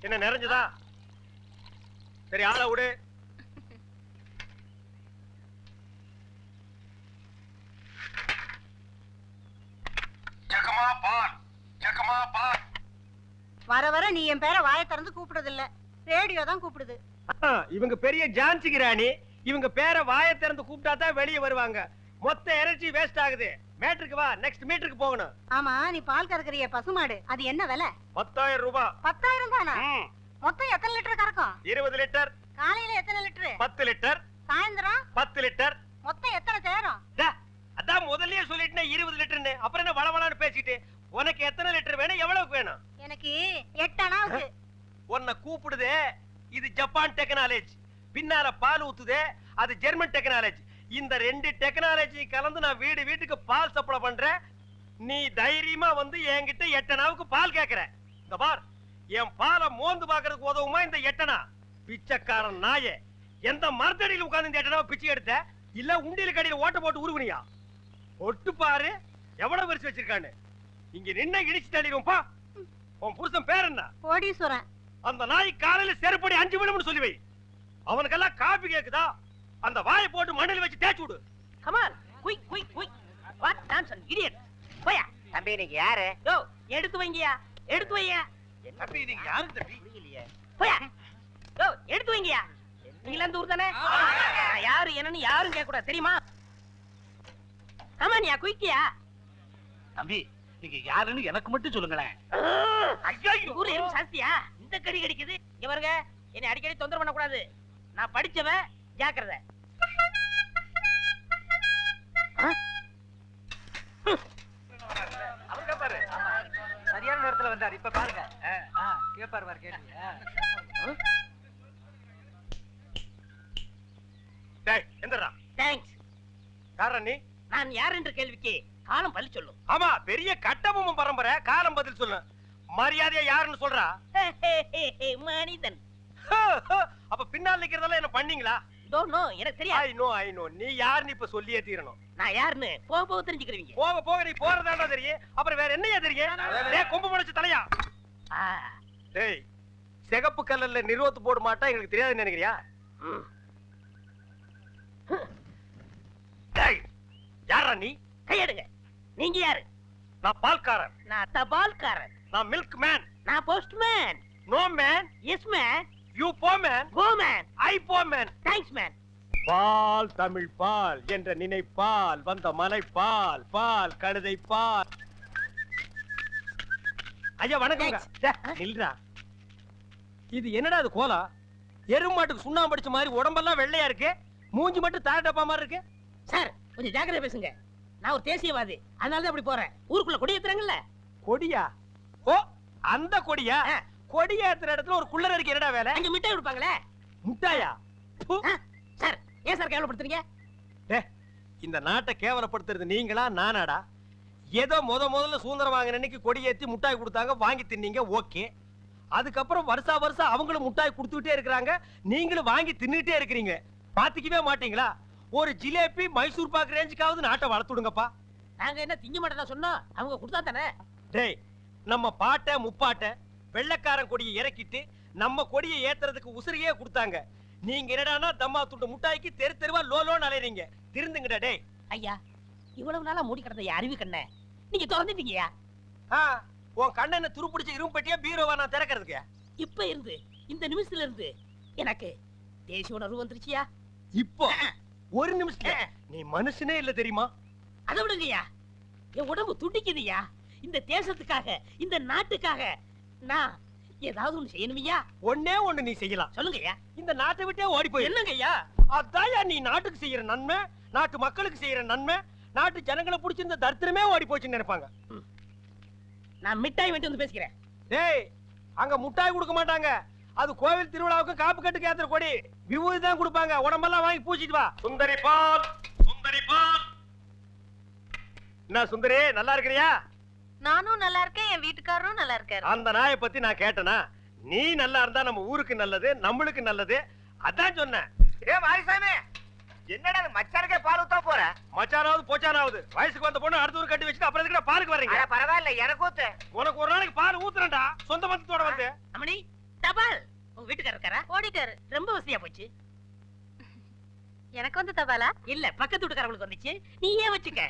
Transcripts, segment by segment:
என்ன நிறைஞ்சதா? சரி, ஆளை விடு. வர வர நீ என் பேரை வாயை திறந்து கூப்பிடுறது இல்ல, ரேடியோ தான் கூப்பிடுது. இவங்க பெரிய ஜான்சி ராணி, இவங்க பேரை வாயை திறந்து கூப்பிட்டா தான் வெளியே வருவாங்க. மொத்த எனர்ஜி வேஸ்ட் ஆகுது. மேட்ருக்கு வா, நெக்ஸ்ட் மீட்டருக்கு போகணும். ஆமா, நீ பால் கறக்குறிய பசுமாடு, அது என்ன விலை? 10,000 ரூபாய். 10,000 தானா? மொத்தம் எத்தனை லிட்டர் கறக்கும்? 20 லிட்டர். காலையில எத்தனை லிட்டர்? 10 லிட்டர். சாயந்தரம் 10 லிட்டர். மொத்தம் எத்தனை சேரும்? அதான் முதல்லயே சொல்லிட்டேன் 20 லிட்டர்னு. அப்புறம் என்ன வளவளான்னு பேசிட்டு? உனக்கு எத்தனை லிட்டர் வேணும், எவ்வளவுக்கு வேணும்? எனக்கு 8 அணாவுக்கு. உன்னை கூப்பிடுதே, இது ஜப்பான் டெக்னாலஜி. பின்னால பால் ஊத்துதே, அது ஜெர்மன் டெக்னாலஜி. இந்த 2 டெக்னாலஜி கலந்து நான் வீட்டுக்கு பால் சப்ளை பண்றேன். நீ தைரியமா வந்து என்கிட்ட 8 அணாவுக்கு பால் கேக்குற. இந்த பார், என் பாலை மோந்து பாக்குறதுக்கு உதவுமா இந்த 8 அணா? பிச்சைக்காரன் நாயே, எந்த மரத்தடியில் உட்கார்ந்து இந்த 8 அணாவை பிச்சை எடுத்த? இல்ல உண்டியல கடையில ஓட்ட போட்டு உருவனியா? ஒட்டு பாரு எவ்வளவு வரிசை வச்சிருக்கான்னு. இங்க நின்ன இடிச்சு தள்ளிடுவோம். பா, உன் புருஷன் பேர் என்ன? கோடீஸ்வரன். அந்த நாய் காலையில செருப்படி 5 விடும்னு சொல்லி வை. அவனுக்கெல்லாம் காபி கேக்குதா? அந்த வாயை போட்டு மண்ணில் வச்சு தேய்ச்சு விடு. Come on, quick quick quick. What nonsense idiot. போயா. தம்பி நீங்க யாரு? யோ, எடுத்து வைங்கயா, எடுத்து வையா. தம்பி நீங்க யாரு தம்பி? புரியலையே. போயா. யோ, எடுத்து வைங்கயா. நீங்க இந்த ஊர் தானே? யாரு என்னன்னு யாரும் கேட்க கூடாது, தெரியுமா? கமான்யா, குயிக்கியா. தம்பி நீங்க யாருன்னு எனக்கு மட்டும் சொல்லுங்களேன். ஊர் எறும்பு சாஸ்தியா இந்த கடி கடிக்குது. இங்க பாருங்க, என்னை அடிக்கடி தொந்தரவு பண்ண கூடாது. நான் படிச்சவன், ஜாக்கிரதை. சரியான நேரத்துல வந்தார். இப்ப பாருங்க, கேப்பாரு பாரு கேள்வி. டேய் எந்திரா. தேங்க்ஸ். யாரா நீ? நான் யார் என்ற கேள்விக்கு காலம் பள்ளி சொல்லும். ஆமா, பெரிய கட்டபொம்மன் பரம்பரை. காலம் பதில் சொல்லு. மரியாதையா யாருன்னு சொல்றா? மனிதன். அப்ப பின்னால் நிக்கிறதெல்லாம் என்ன பண்ணீங்களா? டோன்ட் நோ, எனக்கு தெரியாது. ஐ நோ நீ யாருன்னு இப்ப சொல்லியே தீரணும். நான் யாருன்னு போக போக தெரிஞ்சுக்கிறீங்க. போக போக நீ போறதாண்டா தெரியும். அப்புறம் வேற என்னையா தெரியும்? டேய் கொம்பு முளைச்ச தலையா. டேய், சிகப்பு கல்லல்ல நிறுவத்து போட மாட்டா எங்களுக்கு தெரியாதுன்னு நினைக்கிறியா? டேய் யாரா நீ? கையெடுங்க. நீங்க யாரு? நான் பால்காரன். நான் தபால்காரன். நான் மில்க் மேன். நான் postman. No man. Yes man. You போ மேன். Go man. ஐ போ மேன். Thanks man. பால் தமிழ் பால் என்ற நினைப்பால் வந்த மலை பால், பால் கழுதை பால். ஐயா வணக்கம். நில்றா. இது என்னடா இது கோலா? எருமாட்டுக்கு சுண்ணாம்பு அடிச்ச மாதிரி உடம்பெல்லாம் வெள்ளையா இருக்கு, மூஞ்சி மட்டும் தார டப்பா மாதிரி இருக்கு. சார் கொஞ்சம் ஜாக்கிரதை பேசுங்க. நான் ஒரு தேசியவாதி, அதனாலதான் அப்படி போறேன். ஊருக்குள்ள கொடி ஏத்துறாங்கல்ல. கொடியா? ஓ, அந்த கொடியா? கொடி ஏத்துற இடத்துல ஒரு குள்ளர் இருக்கு, என்னடா வேலை? அங்க மிட்டாய் கொடுப்பாங்களே. முட்டாயா? சார் ஏன் சார் கேவலப்படுத்துறீங்க? இந்த நாட்டை கேவலப்படுத்துறது நீங்களா நானாடா? ஏதோ முதல்ல சுதந்திரம் வாங்கின அன்னைக்கு கொடி ஏத்தி முட்டாய் கொடுத்தாங்க, வாங்கி தின்னீங்க, ஓகே. அதுக்கப்புறம் வருஷம் அவங்களும் முட்டாய் கொடுத்துட்டே இருக்கிறாங்க, நீங்களும் வாங்கி தின்னுட்டே இருக்கிறீங்க. பாத்துக்கவே மாட்டீங்களா? ஒரு ஜிலேபி மைசூர் பாக்கு ரேஞ்சுக்காவது நாட்டை வளர்த்துடுங்கப்பா. நாங்க என்ன திங்க மாட்டேன் சொன்னோம், அவங்க கொடுத்தா தானே. டேய், நம்ம பாட்ட முப்பாட்ட வெள்ளக்காரன் கொடியை இறக்கிட்டு நம்ம கொடியை ஏத்துறதுக்கு உசிரியே கொடுத்தாங்க. நீங்க என்னடானா தம்மா துண்டு முட்டாய்க்கு தெரு தெருவா லோலோன்னு அலையறீங்க. திருந்துங்கடா. டேய் ஐயா, இவ்வளவு நாளா மூடி கிடந்த அறிவு கண்ண நீங்க திறந்துட்டீங்கயா. உன் கண்ணனை துருப்பிடிச்ச இரும்பட்டியா பீரோவா நான் திறக்கிறதுக்கு? இப்ப இருந்து இந்த நிமிஷத்துல இருந்து எனக்கு தேசிய உணர்வு வந்துருச்சியா. இப்போ ஒரு நிமிஷத்துல நீ மனுஷனே இல்ல தெரியுமா? அதை விடுங்கய்யா, என் உடம்பு துடிக்குதுயா. இந்த தேசத்துக்காக, இந்த நாட்டுக்காக நான் ஏதாவது ஒண்ணு செய்யணுமையா. ஒண்ணே ஒண்ணு நீ செய்யலாம். சொல்லுங்கய்யா. இந்த நாட்டை விட்டே ஓடி போய். என்னங்கய்யா? அதான் நீ நாட்டுக்கு செய்யற நன்மை, நாட்டு மக்களுக்கு செய்யற நன்மை, நாட்டு ஜனங்களை பிடிச்சிருந்த தரித்திரமே ஓடி போச்சுன்னு நினைப்பாங்க. நான் மிட்டாய் வேண்டி வந்து பேசிக்கிறேன். டேய், அங்க முட்டாய் கொடுக்க மாட்டாங்க. அது கோவில் திருவிழாவுக்கு காப்பு கட்டுக்கு ஏத்துற கொடி. விபூதி தான் கொடுப்பாங்க. உடம்பெல்லாம் வாங்கி பூச்சிட்டு வா. சுந்தரி பால், சுந்தரி பால். என்ன சுந்தரி, நல்லா இருக்கிறியா? நானும் நல்லா இருக்கேன், என் வீட்டுக்காரரும் நல்லா இருக்காரு. அந்த நாயை பத்தி நான் கேட்டனா? நீ நல்லா இருந்தா நம்ம ஊருக்கு நல்லது, நம்மளுக்கு நல்லது. அதான் சொன்னேன். ஏ மாரிசாமி, என்னடா மச்சானுக்கே பால் ஊத்தா போற? மச்சானாவது போச்சானாவது வயசுக்கு வந்த பொண்ணு அடுத்த ஊர் கட்டி வச்சுட்டு அப்புறம் எதுக்கு பாலுக்கு வர்றீங்க? பரவாயில்ல, எனக்கு ஊத்து. உனக்கு ஒரு நாளைக்கு பால் ஊத்துறேன்டா, சொந்த மந்தத்தோட வந்து. அம்மணி தபால் உங்க வீட்டுக்காரர் இருக்காரா? ஓடிட்டாரு. ரொம்ப வசதியா போச்சு. எனக்கு வந்து தபாலா? இல்ல பக்கத்து வீட்டுக்காரங்களுக்கு வந்துச்சு. நீ ஏன் வச்சுக்க.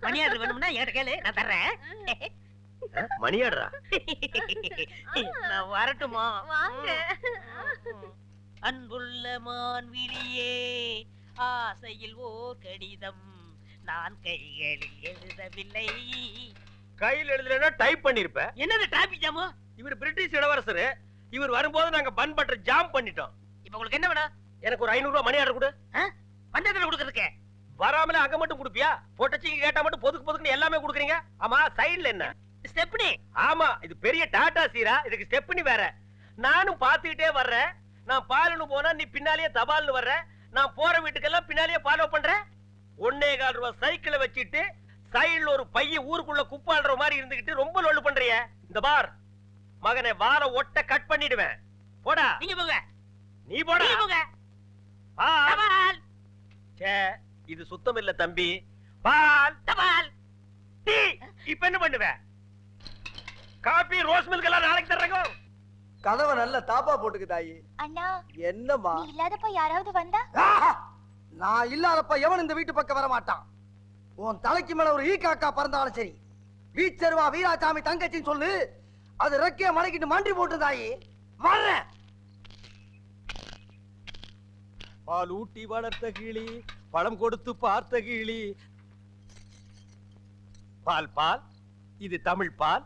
மணியாடு வேணும்னா என்கிட்ட கேளு, நான் தர்றேன். மணியாடுறா? நான் வரட்டுமா? வாங்க. அன்புள்ள மான்விழியே, ஆசையில் ஓர் கடிதம் நான் கைகளில் எழுதவில்லை. கையில் எழுதலைன்னா டைப் பண்ணிருப்ப. என்னது டிராபிக் ஜாமு? இவர் பிரிட்டிஷ் இளவரசர். இவர் வரும்போது நாங்க பன் பட்டர் ஜாம் பண்ணிட்டோம். இப்ப உங்களுக்கு என்ன வேணும்? எனக்கு ஒரு 500 ரூபாய் மணி ஆர்டர் கொடு. பண்டத்துல கொடுக்கறதுக்கு வராமல அங்க மட்டும் குடுப்பியா? பொட்டச்சிக்கு கேட்டா மட்டும் பொதுக்குன்னு எல்லாமே குடுக்குறீங்க. ஆமா, சைடுல என்ன? ஸ்டெப்னி. ஆமா, இது பெரிய டாடா சீரா, இதுக்கு ஸ்டெப்னி வேற. நானும் பாத்துக்கிட்டே வர்றேன். நான் பாலுன்னு போனா நீ பின்னாலேயே தபால்னு வர்ற. நான் போற வீட்டுக்கெல்லாம் பின்னாலேயே ஃபாலோ பண்றேன். 1.25 ரூபாய் சைக்கிளை வச்சுட்டு சைடுல ஒரு பைய ஊருக்குள்ள குப்பாடுற மாதிரி இருந்துகிட்டு ரொம்ப லொல்லு பண்றிய. இந்த பார் மகனே, வார ஒட்ட கட் பண்ணிடுவேன். போடா. நீங்க போங்க. நீ போடா. நீங்க போங்க. பால். சே, இது சுத்தம் இல்ல தம்பி. பால். தபால். டீ. இப்ப என்ன பண்ணுவ? காபி, ரோஸ் மில்க் எல்லாம் நாளைக்கு தர்றேங்க. கதவை நல்ல தாப்பா போட்டுக்கு தாயி. அண்ணா, என்னம்மா? நீ இல்லாதப்ப யாராவது வந்தா? ஆஹா! நான் இல்லாதப்ப எவன் இந்த வீட்டு பக்கம் வர மாட்டான். உன் தலைக்கு மேல ஒரு ஈக்காக்கா பறந்தாலும் சரி, வீச்சருவா வீராசாமி தங்கச்சின்னு சொல்லு. அது ரெக்கைய மலைக்கிட்டு மண்டி போட்டு தாயி வர்றேன். பால் ஊட்டி வளர்த்த கிளி, பழம் கொடுத்து பார்த்த கிளி. பால் பால், இது தமிழ் பால்.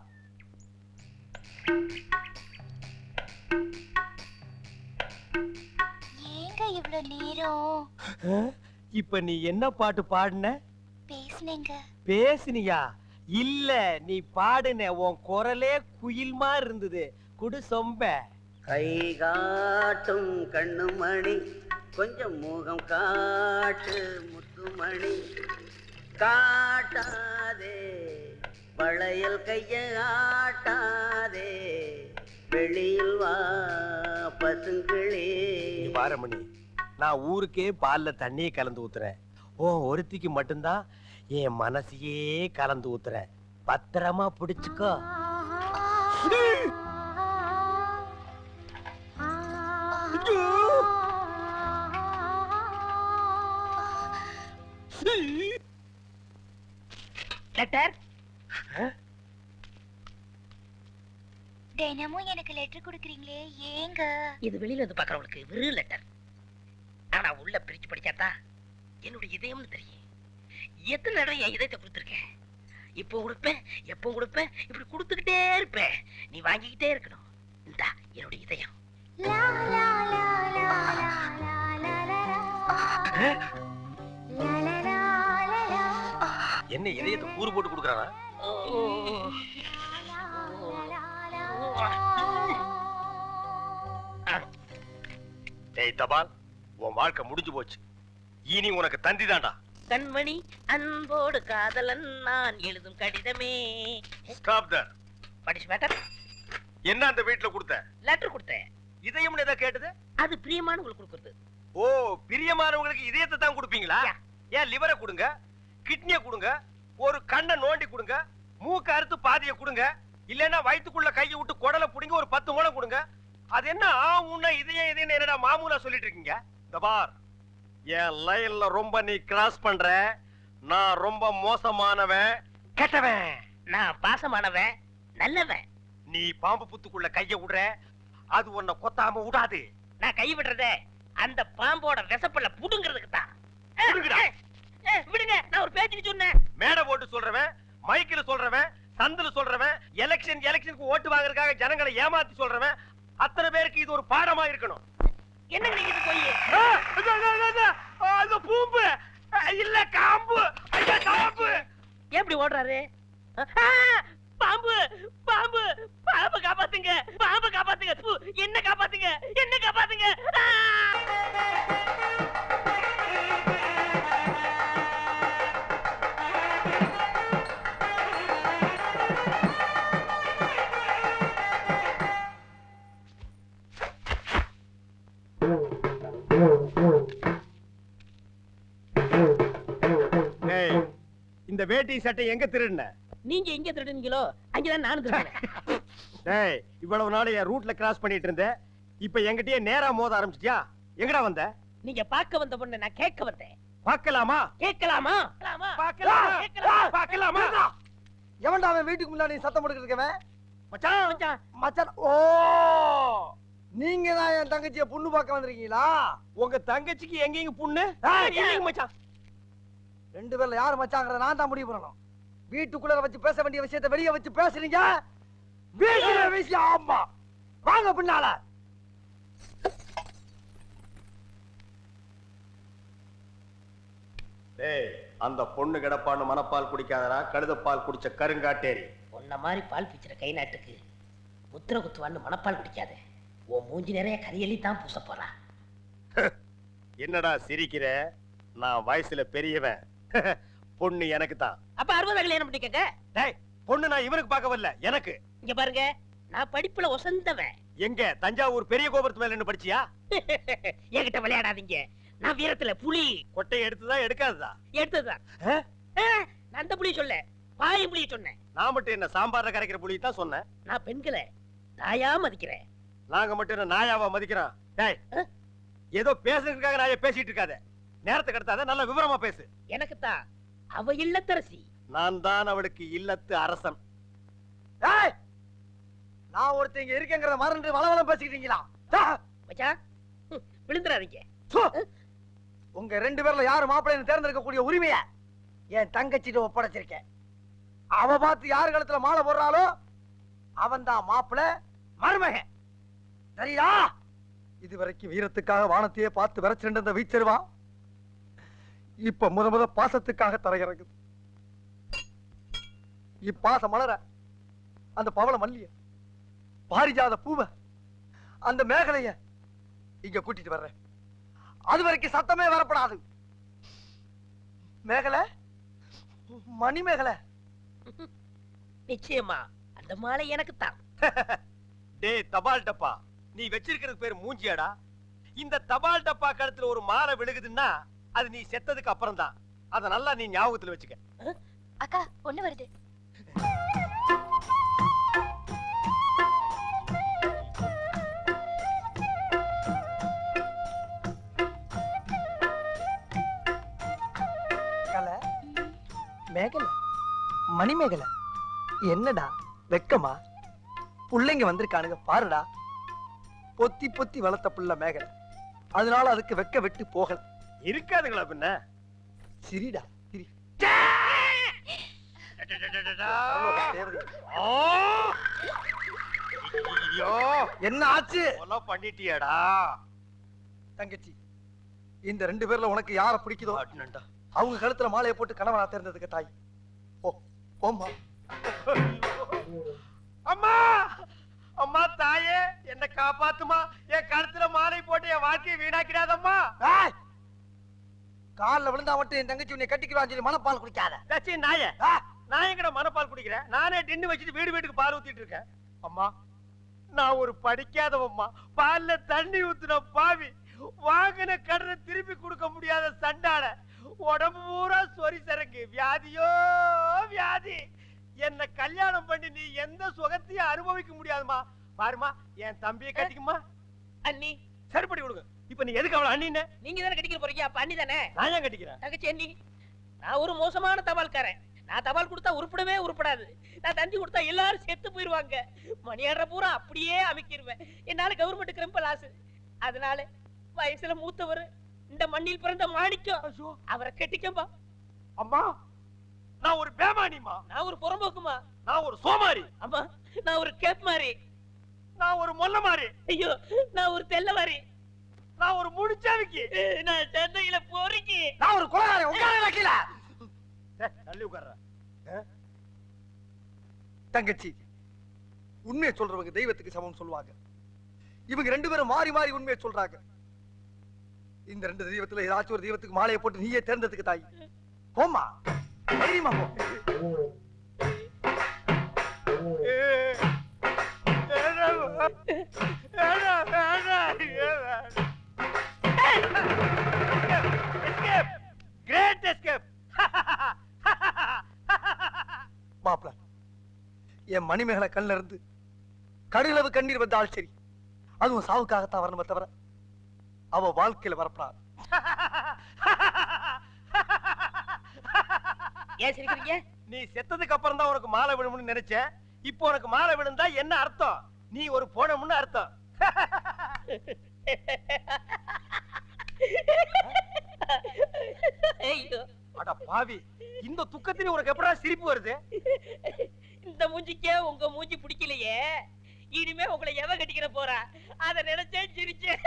ஏங்க இவ்ளோ நேரம்? இப்ப நீ என்ன பாட்டு பாடுன? பேசுனேங்க. பேசுனியா? இல்ல, நீ பாடுன. உன் குரலே குயில் மாதிரி இருந்தது. குடு சொம்ப. கை காட்டும் கண்ணுமணி, கொஞ்சம் முகம் காட்டு முத்துமணி. காட்டாதே வளையல் கைய ஆட்டாதே, வெளியில் வா பசுங்களே. பாரமணி, நான் ஊருக்கே பால்ல தண்ணியே கலந்து ஊத்துறேன். ஓ, ஒருத்திக்கு மட்டும்தான் என் மனசையே கலந்து ஊத்துறேன். பத்திரமா பிடிச்சுக்கோ. லெட்டர். தினமும் எனக்கு லெட்டர் கொடுக்குறீங்களே, ஏங்க? இது வெளியில இருந்து பாக்குறவங்களுக்கு வெறும் லெட்டர். ஆனா உள்ள பிரிச்சு படிச்சாத்தா என்னுடைய இதயம்னு தெரியும். எத்தனை தடவை என் இதயத்தை கொடுத்துருக்கேன். இப்போ கொடுப்பேன், எப்போ கொடுப்பேன், இப்படி கொடுத்துக்கிட்டே இருப்பேன். நீ வாங்கிக்கிட்டே இருக்கணும். இந்தா என்னுடைய இதயம். லா லா லா லா லா லா லா லா. லா லா லா லா லா. என்ன இதயத்தை கூறு போட்டு கொடுக்கறானா? டேய் தபால், உன் வாழ்க்கை முடிஞ்சு போச்சு. இனி உனக்கு தந்தி தான்டா. கண்மணி அன்போடு காதலன் நான் எழுதும் கடிதமே. Stop there. படிச்சு மேட்டர். என்ன அந்த வீட்ல கொடுத்த? லெட்டர் கொடுத்தேன். இதயம்னு ஏதோ கேட்டது? அது பிரியமானவங்களுக்கு கொடுக்குறது. ஓ, பிரியமானவங்களுக்கு இதயத்தை தான் கொடுப்பீங்களா? யா. ஏன் லிவரை கொடுங்க, கிட்னியை கொடுங்க, ஒரு கண்ணை நோண்டி கொடுங்க, மூக்க அறுத்து பாதியை கொடுங்க, இல்லன்னா வயித்துக்குள்ள கையை விட்டு குடலை புடிங்க ஒரு 10 முழம் கொடுங்க. அது என்ன உன்ன இதயம் இதயம் என்னடா மாமூலா சொல்லிட்டு இருக்கீங்க? இந்த பார், என் லைன்ல ரொம்ப நீ கிராஸ் பண்ற. நான் ரொம்ப மோசமானவன், கெட்டவன். நான் பாசமானவன், நல்லவன். நீ பாம்பு புத்துக்குள்ள கைய விடுற, அது உன்னை கொத்தாம விடாது. நான் கை விடுறத அந்த பாம்போட விசப்பல்ல புடுங்கிறதுக்கு தான். புடுங்குடா. விடுங்க, நான் ஒரு பேச்சுக்கு சொன்னேன். மேடை போட்டு சொல்றவன், மைக்கில் சொல்றவன், சந்துல சொல்றவன், எலெக்ஷனுக்கு ஓட்டு வாங்குறதுக்காக ஜனங்களை ஏமாத்தி சொல்றவன், அத்தனை பேருக்கு இது ஒரு பாடமா இருக்கணும். என்னங்க நீங்க இது போய் அது பூம்பு இல்ல காம்பு. ஐயா, காம்பு. எப்படி ஓடுறாரு? பாம்பு பாம்பு பாம்பு காப்பாத்துங்க, பாம்பு காப்பாத்துங்க. என்ன காப்பாத்துங்க, என்ன காப்பாத்துங்க. இந்த வேட்டி சட்டை எங்க திருடுன? நீங்க எங்க திருடுனீங்களோ அங்கதான் நானும் திருடுறேன். டேய் இவ்வளவு நாள் என் ரூட்ல கிராஸ் பண்ணிட்டு இருந்தேன். இப்ப என்கிட்டயே நேரா மோத ஆரம்பிச்சிட்டியா? எங்கடா வந்த? நீங்க பார்க்க வந்த பொண்ணை நான் கேட்க வந்தேன். பார்க்கலாமா? கேட்கலாமா? பார்க்கலாமா? எவன்டா அவன் வீட்டுக்கு முன்னாடி சத்தம் போட்டுக்கிட்டு இருக்கவன்? மச்சான் மச்சான், மச்சான். ஓ, நீங்க தான் என் தங்கச்சியை பொண்ணு பார்க்க வந்திருக்கீங்களா? உங்க தங்கச்சிக்கு எங்கேயும் புண்ணு? இல்லைங்க மச்சான். ரெண்டு பேர்ல யாரு மச்சாங்கிறத நான் தான் முடிவு பண்ணணும். வீட்டுக்குள்ள வச்சு பேச வேண்டிய விஷயத்தை வெளியே வச்சு பேசுறீங்க. வீட்டுல விஷயம். ஆமா, வாங்க பின்னால. டேய் அந்த பொண்ணு கிடப்பான்னு மனப்பால் குடிக்காதடா, கழுதப்பால் குடிச்ச கருங்காட்டேரி. உன்ன மாதிரி பால் பிச்சுற கை நாட்டுக்கு முத்திர குத்துவான்னு மனப்பால் குடிக்காத. உன் மூஞ்சி நிறைய கரியலி தான் பூச போறா. என்னடா சிரிக்கிற? நான் வயசுல பெரியவன். பொண்ணு எனக்கு தான். அப்ப 60 கல்யாணம் பண்ணிக்கங்க. டேய் பொண்ணு நான் இவனுக்கு பார்க்க வரல, எனக்கு. இங்க பாருங்க, நான் படிப்புல ஒசந்தவன். எங்க தஞ்சாவூர் பெரிய கோபுரத்து மேல நின்னு படிச்சியா? என்கிட்ட விளையாடாதீங்க. நான் வீரத்துல புலி. கொட்டையை எடுத்துதா எடுக்காததா? எடுத்ததுதான். நான் அந்த புலி சொல்ல, பாயும் புலி சொன்னேன். நான் மட்டும் என்ன சாம்பார்ல கரைக்கிற புலி தான் சொன்னேன். நான் பெண்களை தாயா மதிக்கிறேன். நாங்க மட்டும் என்ன நாயாவா மதிக்கிறோம்? டேய் ஏதோ பேசுறதுக்காக நாய பேசிட்டு இருக்காத. நேரத்துக்கு கடத்தாத, நல்ல விவரமா பேசு. எனக்குத்தான் அவ இல்லத்தரசி. நான் தான் அவளுக்கு இல்லத்து அரசன். ஏய், நான் ஒருத்தங்க இருக்கேங்கிறத மறந்து வளவளம் பேசிக்கிட்டீங்களா? மச்சான், விழுந்துறாதீங்க. உங்க ரெண்டு பேர்ல யாரு மாப்பிள்ளைன்னு தேர்ந்தெடுக்கக்கூடிய உரிமைய என் தங்கச்சிட்ட ஒப்படைச்சிருக்கேன். அவ பார்த்து யாரு கழுத்துல மாலை போடுறாளோ அவன் தான் மாப்பிள்ளை, மருமகன். சரியா? இதுவரைக்கும் வீரத்துக்காக வானத்தையே பார்த்து விரைச்சிருந்த அந்த வீச்சருவா இப்ப முத பாசத்துக்காக தரையிறங்குது. இப்பாச மலர அந்த பவள மல்லிய, பாரிஜாத பூவ, அந்த மேகலைய இங்க கூட்டிட்டு வர்றேன். அது வரைக்கும் சத்தமே வரப்படாது. மேகலை, மணி மேகலை. நிச்சயமா அந்த மாலை எனக்கு தான். டேய் தபால் டப்பா, நீ வச்சிருக்கிறது பேர் மூஞ்சியாடா? இந்த தபால் டப்பா கழுத்துல ஒரு மாலை விழுகுதுன்னா அது நீ செத்ததுக்கு அப்புறம் தான். அத நல்லா நீ ஞாபகத்துல வச்சுக்க. அக்கா பொண்ணு வருது. மேகலை, மணி மேகலை, என்னடா வெக்கமா? புள்ளைங்க வந்திருக்கானுங்க பாருடா. பொத்தி பொத்தி வளர்த்த புள்ள மேகலை, அதனால அதுக்கு வெக்க விட்டு போகல. இருக்காதுங்களா பின்ன? சிரிடா சிரி. என்ன ஆச்சு? கொலை பண்ணிட்டியாடா? தங்கச்சி, இந்த ரெண்டு பேர்ல உனக்கு யார பிடிக்குதோ அவங்க கழுத்துல மாலையை போட்டு கணவனா தேர்ந்ததுக்கு தாய். ஓ ஓம்மா. அம்மா அம்மா தாயே, என்ன காப்பாத்துமா. என் கழுத்துல மாலை போட்டு என் வாழ்க்கையை வீணாக்கிடாதம்மா. கால்ல விழுந்தா மட்டும் என் தங்கச்சி உன்னை கட்டிக்கிறான்னு சொல்லி மனப்பால் குடிக்காத. தச்சி நாயே, நான் எங்கட மனப்பால் குடிக்கிறேன்? நானே டின்னு வச்சுட்டு வீடு வீட்டுக்கு பால் ஊத்திட்டு இருக்கேன். அம்மா நான் ஒரு படிக்காதவம்மா, பால்ல தண்ணி ஊத்துன பாவி, வாங்கின கடனை திருப்பி கொடுக்க முடியாத சண்டான, உடம்பு பூரா சொறி சரக்கு, வியாதியோ வியாதி. என்ன கல்யாணம் பண்ணி நீ எந்த சுகத்தையும் அனுபவிக்க முடியாதுமா. பாருமா, என் தம்பியை கட்டிக்குமா. அண்ணி சரிப்படி கொடுங்க. இப்ப நீ எதுக்கு அவளை அண்ணின்னு? நீங்க தானே கட்டிக்க போறீங்க, அப்ப அண்ணி தானே. நான் ஏன் கட்டிக்கிறேன்? தங்கச்சி அண்ணி, நான் ஒரு மோசமான தபால்காரன். நான் தபால் கொடுத்தா உருப்படவே உருப்படாது. நான் தந்தி கொடுத்தா எல்லாரும் செத்து போயிருவாங்க. மணியாடுற பூரா அப்படியே அமைக்கிருவேன். என்னால கவர்மெண்ட் கிரம்ப லாஸ். அதனால வயசுல மூத்தவர், இந்த மண்ணில் பிறந்த மாணிக்கம், அவரை கட்டிக்கம்பா. அம்மா நான் ஒரு பேமானிமா, நான் ஒரு புறம்போக்குமா, நான் ஒரு சோமாரி, அம்மா நான் ஒரு கேப் மாதிரி, நான் ஒரு மொல்ல மாறி, ஐயோ நான் ஒரு தெல்ல மாதிரி, நான் ஒரு முடிச்சாவிக்கு, நான் சென்னையில போறீங்க, நான் ஒரு கொலைகாரன். உட்கார கீழ தள்ளி உட்கார்ற. தங்கச்சி, உண்மையை சொல்றவங்க தெய்வத்துக்கு சமம் சொல்லுவாங்க. இவங்க ரெண்டு பேரும் மாறி மாறி உண்மையை சொல்றாங்க. இந்த ரெண்டு தெய்வத்துல ஏதாச்சும் ஒரு தெய்வத்துக்கு மாலையை போட்டு நீயே தேர்ந்ததுக்கு தாய். போமா, தைரியமா போ. Great escape. மாப்ள, என் மணிமேகலை கண்ணில் இருந்து கடுகளவு கண்ணீர் வந்தால் சரி, அதுவும் சாவுக்காகத்தான் வரணுமே தவிர அவ வாழ்க்கையில வரப்படாது. ஏன் சிரிக்கிறீங்க? நீ செத்ததுக்கு அப்புறம் தான் உனக்கு மாலை விழும்னு நினைச்சேன். இப்போ உனக்கு மாலை விழுந்தா என்ன அர்த்தம்? நீ ஒரு போனமுன்னு அர்த்தம். ஐயோ, அட பாவி, இந்த துக்கத்திலே உனக்கு எப்படா சிரிப்பு வருது? இந்த மூஞ்சிக்கே உங்க மூஞ்சி பிடிக்கலையே, இனிமே உங்களை எவ கட்டிக்கிற போறா அத நினைச்சே சிரிச்சேன்.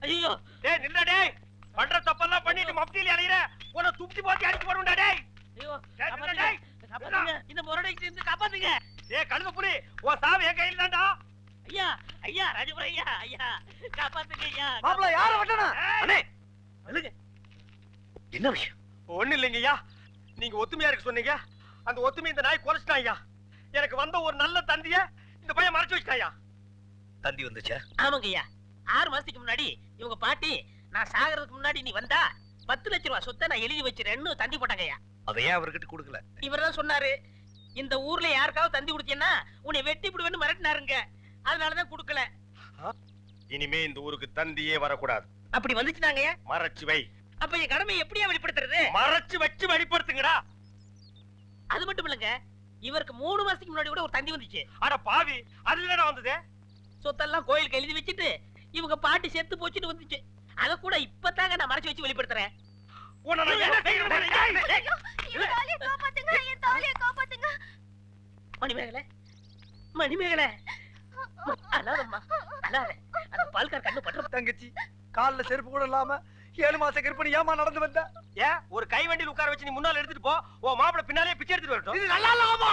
ஐயோ, டேய் நில்லுடா டேய். பண்ற தப்பெல்லாம் பண்ணிட்டு மப்டியில அலையற. உன்னை துப்பி போட்டு அடிச்சு போடுடா டேய். ஐயோ, டேய், காப்பாத்துங்க, டேய். காப்பாத்துங்க, இந்த முரடைக்கு இருந்து காப்பாத்துங்க. டேய் கழுத புலி, உன் சாவு என் கையில தான்டா. ஐயா, ஐயா, ராஜபுரம் ஐயா, ஐயா, காப்பாத்துங்க ஐயா. மாப்பிள்ள யார வெட்டணும்? அண்ணே, நில்லுங்க. என்ன விஷயம்? ஒண்ணு இல்லைங்கய்யா. நீங்க ஒத்துமையா இருக்க சொன்னீங்க. அந்த ஒத்துமை இந்த நாய் கொலைச்சிட்டான் ஐயா. எனக்கு வந்த ஒரு நல்ல தந்திய இந்த பையன் மறைச்சு வச்சிட்டாயா. தந்தி வந்துச்சா? ஆமாங்க ஐயா, 6 மாசத்துக்கு முன்னாடி இவங்க பாட்டி நான் சாகிறதுக்கு முன்னாடி நீ வந்தா 10 லட்சம் ரூபாய் சொத்தை நான் எழுதி வச்சிருன்னு தந்தி போட்டாங்க ஐயா. அதை ஏன் அவர்கிட்ட கொடுக்கல? இவர்தான் சொன்னாரு, இந்த ஊர்ல யாருக்காவது தந்தி கொடுத்தீங்கன்னா உன்னை வெட்டி விடுவேன்னு மிரட்டினாருங்க. அதனாலதான் கொடுக்கல. இனிமே இந்த ஊருக்கு தந்தியே வரக்கூடாது. அப்படி வந்துச்சுனாங்க மறைச்சு வை. அப்ப என் கடமை எப்படியா வெளிப்படுத்துறது? மறைச்சு வச்சு வெளிப்படுத்துங்கடா. அது மட்டும் இல்லங்க, இவருக்கு 3 மாசத்துக்கு முன்னாடி கூட ஒரு தந்தி வந்துச்சு. அட பாவி, அது என்னடா வந்தது? சொத்தெல்லாம் கோயிலுக்கு எழுதி வச்சுட்டு இவங்க பாட்டி செத்து போச்சுட்டு வந்துச்சு. அத கூட இப்பதாங்க நான் மறைச்சு வச்சு வெளிப்படுத்துறேன். உன்னை நான் என்ன செய்யணும்? டேய், டேய். என் தாலியை காப்பாத்துங்க, என் தாலியை காப்பாத்துங்க. மணிமேகலை, மணிமேகலை, அழாதம்மா, அழாத. அந்த பால்கார் கண்ணு பற்ற. தங்கச்சி கால்ல செருப்பு கூட இல்லாம 7 மாச கர்ப்பிணி ஏமா நடந்து வந்த? ஏன் ஒரு கை வண்டியில் உட்கார வச்சு நீ முன்னால எடுத்துட்டு போ. உன் மாப்பிளை பின்னாலே பிச்சை எடுத்துட்டு வரட்டும். இது நல்லா இல்லாமா?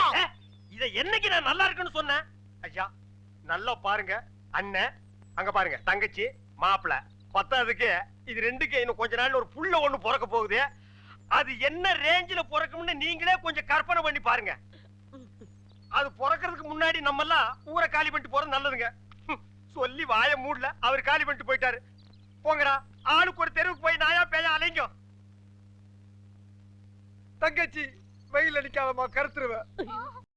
இத என்னைக்கு நான் நல்லா இருக்குன்னு சொன்னேன்? ஐயா நல்லா பாருங்க. அண்ணன் அங்க பாருங்க, தங்கச்சி மாப்பிளை. பத்தாவதுக்கு இது ரெண்டுக்கு இன்னும் கொஞ்ச நாள்ல ஒரு புள்ள ஒண்ணு பிறக்க போகுது. அது என்ன ரேஞ்சில பிறக்கும்னு நீங்களே கொஞ்சம் கற்பனை பண்ணி பாருங்க. அது பிறக்கிறதுக்கு முன்னாடி நம்ம எல்லாம் ஊரை காலி பண்ணிட்டு போறது நல்லதுங்க. சொல்லி வாய மூடல, அவர் காலி பண்ணிட்டு போயிட்டாரு. போங்கடா, ஆளுக்கு ஒரு தெருவுக்கு போய் நாயா பேயா அலைங்க. தங்கச்சி வெயில் அடிக்காதமா, கருத்துருவ.